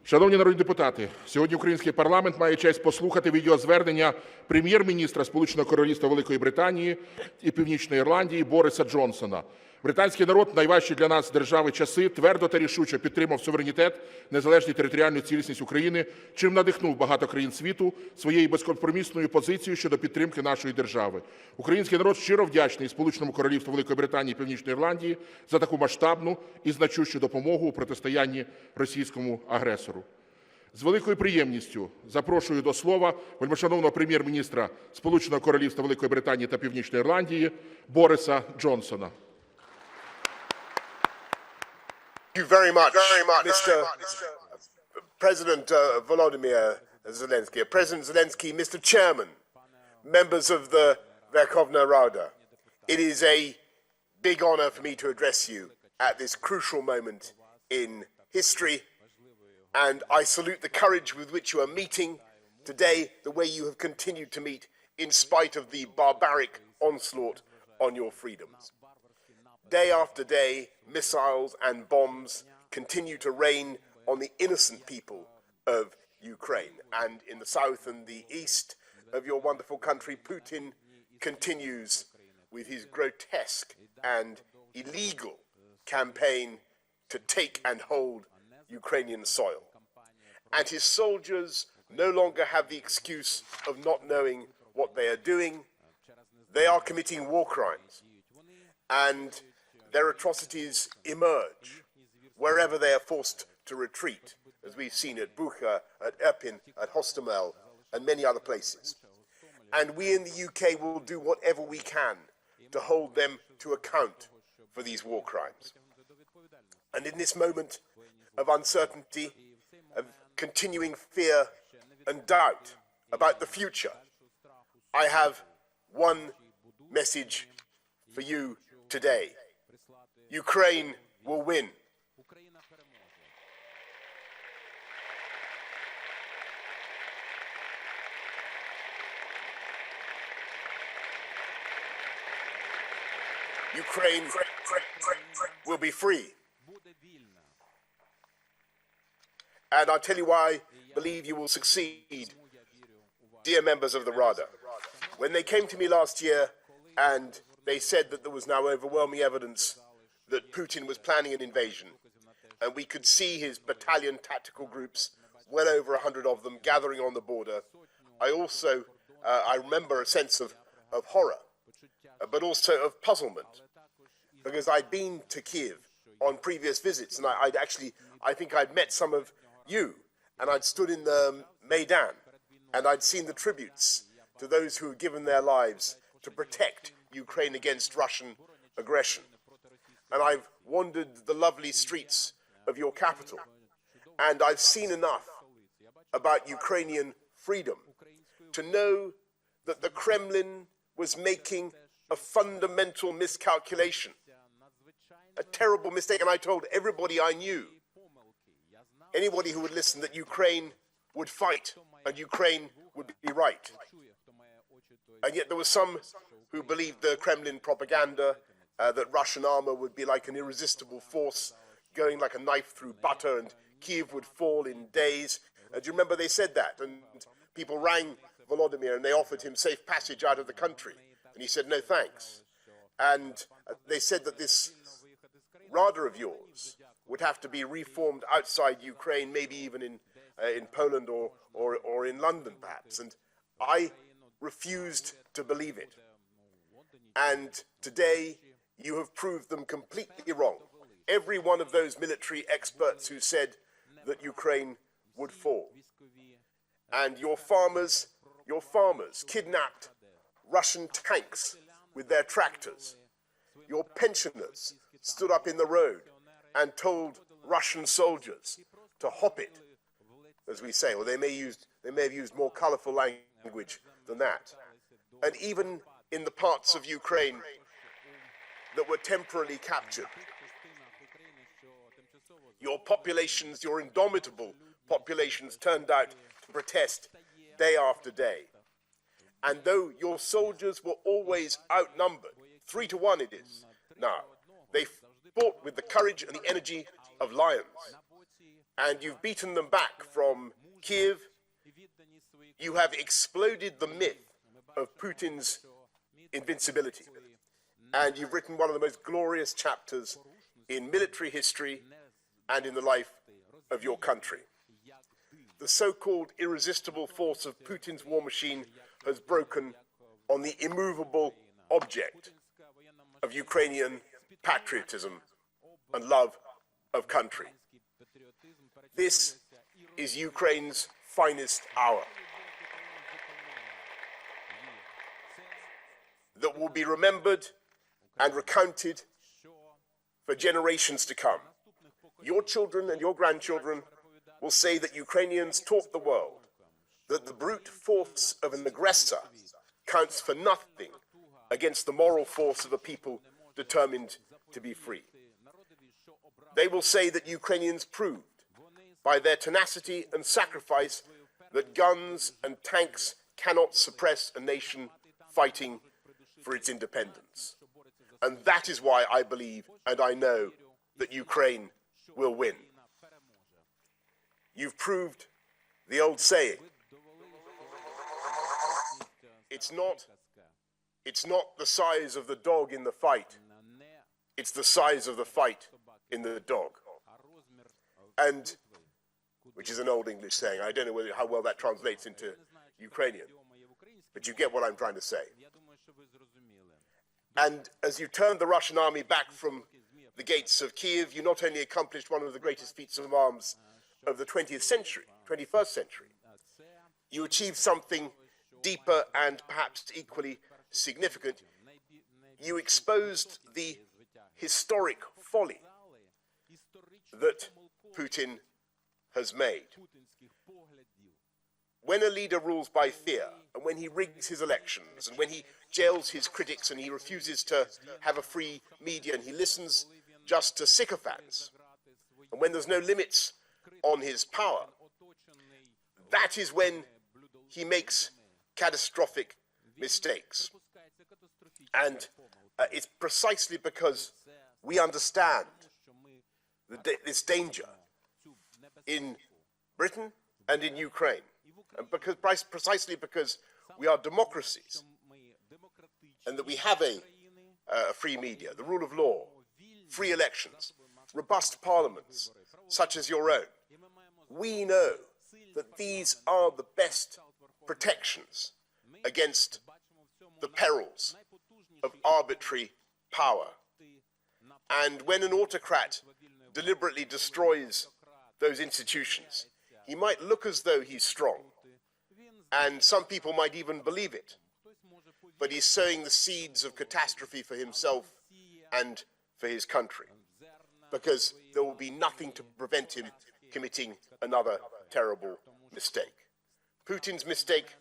Шановні народні депутати, сьогодні український парламент має честь послухати відеозвернення прем'єр-міністра Сполученого Королівства Великої Британії і Північної Ірландії Бориса Джонсона. Британський народ в найважчі для нас держави часи твердо та рішуче підтримав суверенітет, незалежність і територіальну цілісність України, чим надихнув багато країн світу своєю безкомпромісною позицією щодо підтримки нашої держави. Український народ щиро вдячний Сполученому Королівству Великої Британії і Північної Ірландії за таку масштабну і значущу допомогу у протистоянні російському агресору. З великою приємністю запрошую до слова вельмишановного прем'єр-міністра Сполученого Королівства Великої Британії та Північної Ірландії Бориса Джонсона. Thank you very much, Mr. President Volodymyr Zelensky. President Zelensky, Mr. Chairman, members of the Verkhovna Rada. It is a big honor for me to address you at this crucial moment in history, and I salute the courage with which you are meeting today, the way you have continued to meet in spite of the barbaric onslaught on your freedoms. Day after day, missiles and bombs continue to rain on the innocent people of Ukraine. And in the south and the east of your wonderful country, Putin continues with his grotesque and illegal campaign to take and hold Ukrainian soil. And his soldiers no longer have the excuse of not knowing what they are doing. They are committing war crimes. And their atrocities emerge wherever they are forced to retreat, as we've seen at Bucha, at Irpin, at Hostomel, and many other places. And we in the UK will do whatever we can to hold them to account for these war crimes. And in this moment of uncertainty, of continuing fear and doubt about the future, I have one message for you today. Ukraine will win. Ukraine will be free. And I'll tell you why I believe you will succeed, dear members of the Rada. When they came to me last year and they said that there was now overwhelming evidence that Putin was planning an invasion, and we could see his battalion tactical groups, well over 100 of them, gathering on the border. I remember a sense of horror, but also of puzzlement, because I'd been to Kiev on previous visits, and I think I'd met some of you, and I'd stood in the Maidan, and I'd seen the tributes to those who had given their lives to protect Ukraine against Russian aggression. And I've wandered the lovely streets of your capital, and I've seen enough about Ukrainian freedom to know that the Kremlin was making a fundamental miscalculation, a terrible mistake. And I told everybody I knew, anybody who would listen, that Ukraine would fight and Ukraine would be right. And yet there were some who believed the Kremlin propaganda, that Russian armor would be like an irresistible force going like a knife through butter and Kiev would fall in days. Do you remember they said that? And people rang Volodymyr and they offered him safe passage out of the country. And he said, no thanks. And they said that this Rada of yours would have to be reformed outside Ukraine, maybe even in Poland or in London perhaps. And I refused to believe it. And today, you have proved them completely wrong. Every one of those military experts who said that Ukraine would fall. And your farmers kidnapped Russian tanks with their tractors. Your pensioners stood up in the road and told Russian soldiers to hop it, as we say, or they may have used more colorful language than that. And even in the parts of Ukraine that were temporarily captured, your populations, your indomitable populations, turned out to protest day after day. And though your soldiers were always outnumbered, 3-1 it is now, they fought with the courage and the energy of lions. and you've beaten them back from Kiev. You have exploded the myth of Putin's invincibility, and you've written one of the most glorious chapters in military history and in the life of your country. The so-called irresistible force of Putin's war machine has broken on the immovable object of Ukrainian patriotism and love of country. This is Ukraine's finest hour, that will be remembered and recounted for generations to come. Your children and your grandchildren will say that Ukrainians taught the world that the brute force of an aggressor counts for nothing against the moral force of a people determined to be free. They will say that Ukrainians proved by their tenacity and sacrifice that guns and tanks cannot suppress a nation fighting for its independence. And that is why I believe and I know that Ukraine will win. You've proved the old saying. It's not the size of the dog in the fight. It's the size of the fight in the dog. And, which is an old English saying. I don't know how well that translates into Ukrainian, but you get what I'm trying to say. And as you turned the Russian army back from the gates of Kiev, you not only accomplished one of the greatest feats of arms of the 20th century, 21st century, you achieved something deeper and perhaps equally significant. You exposed the historic folly that Putin has made. When a leader rules by fear, and when he rigs his elections, and when he jails his critics, and he refuses to have a free media, and he listens just to sycophants, and when there's no limits on his power, that is when he makes catastrophic mistakes. And it's precisely because we understand this danger in Britain and in Ukraine, and precisely because we are democracies, and that we have a free media, the rule of law, free elections, robust parliaments, such as your own. We know that these are the best protections against the perils of arbitrary power. And when an autocrat deliberately destroys those institutions, he might look as though he's strong, and some people might even believe it, but he's sowing the seeds of catastrophe for himself and for his country, because there will be nothing to prevent him committing another terrible mistake. Putin's mistake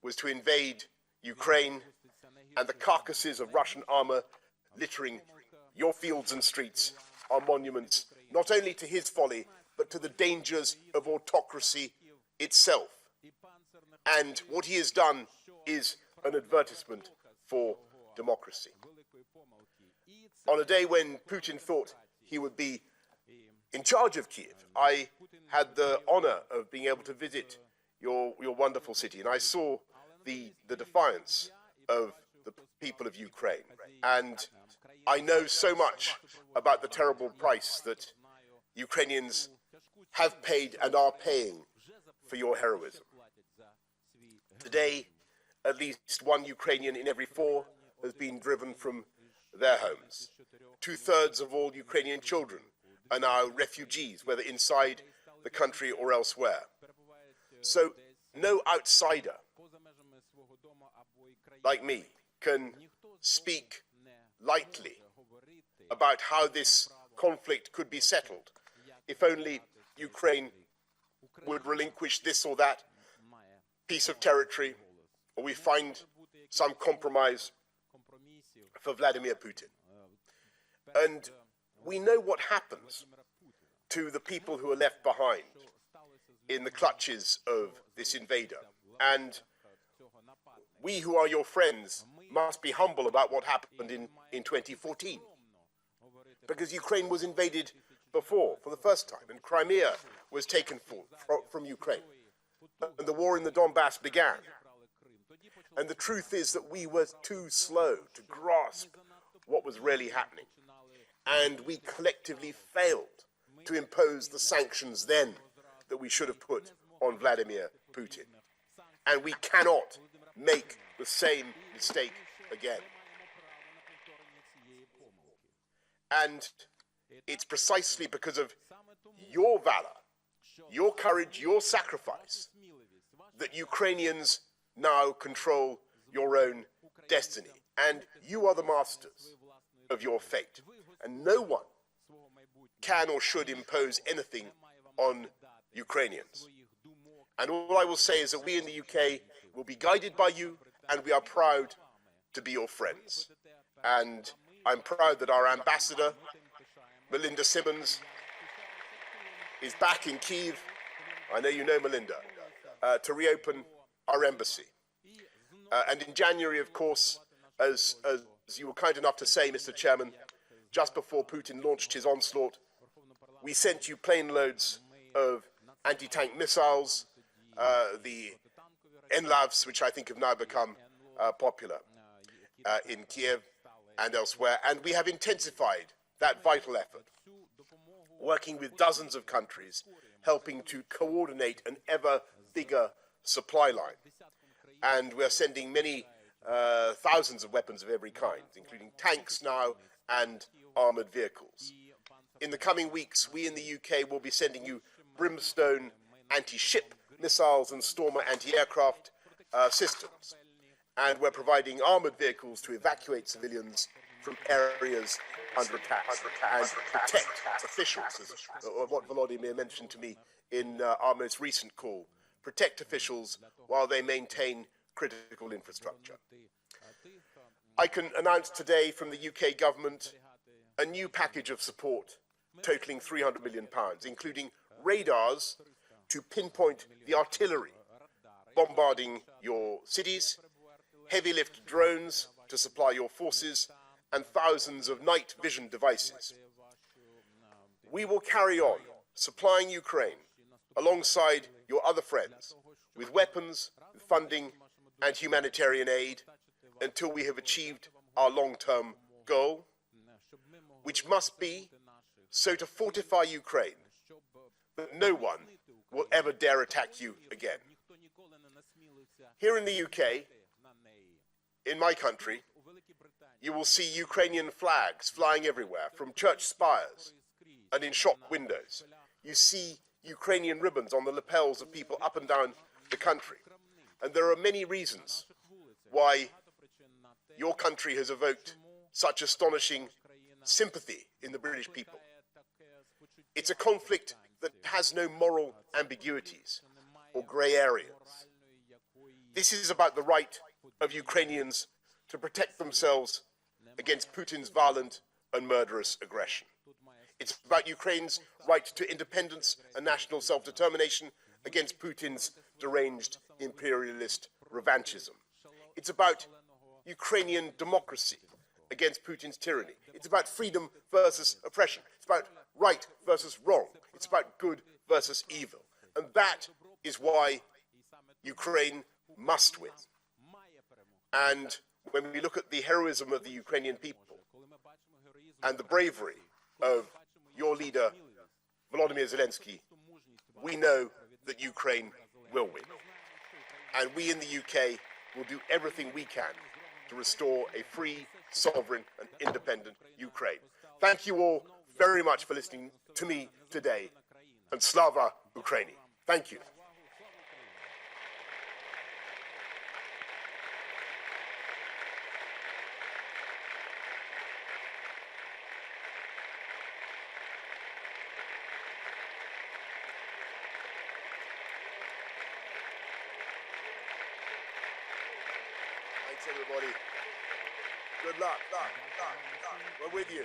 was to invade Ukraine, and the carcasses of Russian armor littering your fields and streets are monuments not only to his folly, but to the dangers of autocracy itself. And what he has done is an advertisement for democracy. On a day when Putin thought he would be in charge of Kiev, I had the honor of being able to visit your wonderful city, and I saw the defiance of the people of Ukraine. And I know so much about the terrible price that Ukrainians have paid and are paying for your heroism. Today, at least one Ukrainian in every four has been driven from their homes. 2/3 of all Ukrainian children are now refugees, whether inside the country or elsewhere. So no outsider like me can speak lightly about how this conflict could be settled if only Ukraine would relinquish this or that piece of territory, or we find some compromise for Vladimir Putin. And we know what happens to the people who are left behind in the clutches of this invader. And we who are your friends must be humble about what happened in 2014. Because Ukraine was invaded before, for the first time, and Crimea was taken from Ukraine, and the war in the Donbass began. And the truth is that we were too slow to grasp what was really happening, and we collectively failed to impose the sanctions then that we should have put on Vladimir Putin. And we cannot make the same mistake again. And it's precisely because of your valor, your courage, your sacrifice, that Ukrainians now control your own destiny. And you are the masters of your fate. And no one can or should impose anything on Ukrainians. And all I will say is that we in the UK will be guided by you, and we are proud to be your friends. And I'm proud that our ambassador, Melinda Simmons, is back in Kyiv. I know you know Melinda, to reopen our embassy. And in January, of course, as you were kind enough to say, Mr. Chairman, just before Putin launched his onslaught, we sent you plane loads of anti-tank missiles, the NLAVs, which I think have now become popular in Kiev and elsewhere. And we have intensified that vital effort, working with dozens of countries, helping to coordinate an ever bigger supply line. And we're sending many thousands of weapons of every kind, including tanks now and armoured vehicles. In the coming weeks, we in the UK will be sending you Brimstone anti-ship missiles and Stormer anti-aircraft systems. And we're providing armoured vehicles to evacuate civilians from areas under attack and protect officials, as what Volodymyr mentioned to me in our most recent call. Protect officials while they maintain critical infrastructure. I can announce today from the UK government a new package of support totaling £300 million, including radars to pinpoint the artillery bombarding your cities, heavy lift drones to supply your forces, and thousands of night vision devices. We will carry on supplying Ukraine alongside your other friends with weapons, with funding, and humanitarian aid until we have achieved our long-term goal, which must be so to fortify Ukraine that no one will ever dare attack you again. Here in the UK, in my country, you will see Ukrainian flags flying everywhere, from church spires and in shop windows. You see Ukrainian ribbons on the lapels of people up and down the country. And there are many reasons why your country has evoked such astonishing sympathy in the British people. It's a conflict that has no moral ambiguities or grey areas. This is about the right of Ukrainians to protect themselves against Putin's violent and murderous aggression. It's about Ukraine's right to independence and national self-determination against Putin's deranged imperialist revanchism. It's about Ukrainian democracy against Putin's tyranny. It's about freedom versus oppression. It's about right versus wrong. It's about good versus evil. And that is why Ukraine must win. And when we look at the heroism of the Ukrainian people and the bravery of your leader, Volodymyr Zelensky, we know that Ukraine will win. And we in the UK will do everything we can to restore a free, sovereign, and independent Ukraine. Thank you all very much for listening to me today. And Slava Ukraini. Thank you. Thanks, everybody. Good luck. We're with you.